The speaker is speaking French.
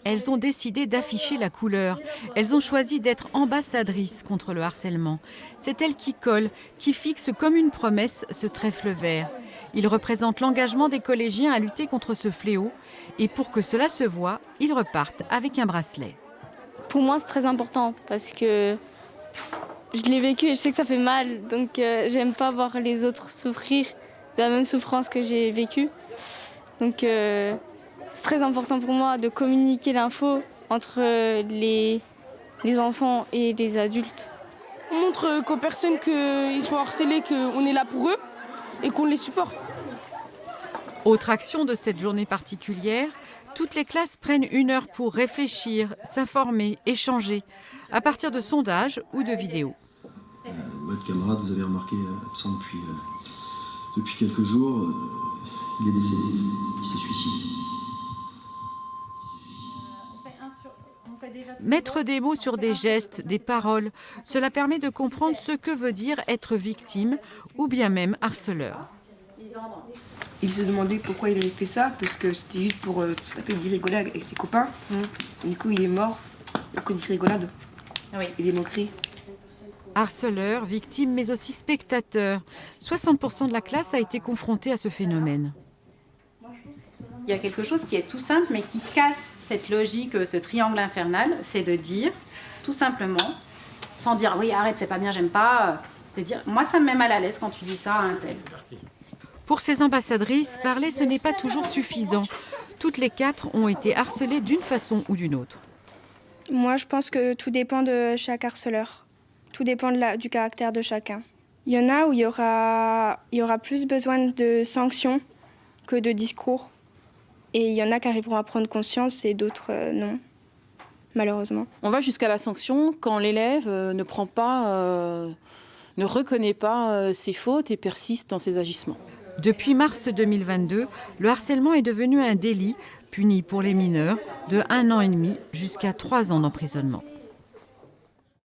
Elles ont décidé d'afficher la couleur. Elles ont choisi d'être ambassadrices contre le harcèlement. C'est elles qui collent, qui fixent comme une promesse ce trèfle vert. Il représente l'engagement des collégiens à lutter contre ce fléau. Et pour que cela se voie, ils repartent avec un bracelet. Pour moi, c'est très important parce que je l'ai vécu et je sais que ça fait mal. Donc, j'aime pas voir les autres souffrir de la même souffrance que j'ai vécue. Donc, c'est très important pour moi de communiquer l'info entre les enfants et les adultes. On montre qu'aux personnes qu'ils sont harcelés, qu'on est là pour eux et qu'on les supporte. Autre action de cette journée particulière, toutes les classes prennent 1 heure pour réfléchir, s'informer, échanger, à partir de sondages ou de vidéos. Votre camarade, vous avez remarqué, absent depuis quelques jours, il est décédé, il s'est suicidé. Mettre des mots sur des gestes, des paroles, cela permet de comprendre ce que veut dire être victime ou bien même harceleur. Il se demandait pourquoi il avait fait ça, parce que c'était juste pour se taper des rigolades avec ses copains. Du coup, il est mort à cause de ces rigolades et des moqueries. Harceleur, victime, mais aussi spectateur. 60% de la classe a été confrontée à ce phénomène. Il y a quelque chose qui est tout simple, mais qui casse cette logique, ce triangle infernal, c'est de dire, tout simplement, sans dire « oui, arrête, c'est pas bien, j'aime pas », de dire « moi, ça me met mal à l'aise quand tu dis ça à un tel ». Pour ces ambassadrices, parler, ce n'est pas toujours suffisant. Toutes les 4 ont été harcelées d'une façon ou d'une autre. Moi, je pense que tout dépend de chaque harceleur. Tout dépend du caractère de chacun. Il y en a où il y aura plus besoin de sanctions que de discours. Et il y en a qui arriveront à prendre conscience et d'autres non, malheureusement. On va jusqu'à la sanction quand l'élève ne reconnaît pas ses fautes et persiste dans ses agissements. Depuis mars 2022, le harcèlement est devenu un délit puni pour les mineurs de 1 an et demi jusqu'à 3 ans d'emprisonnement.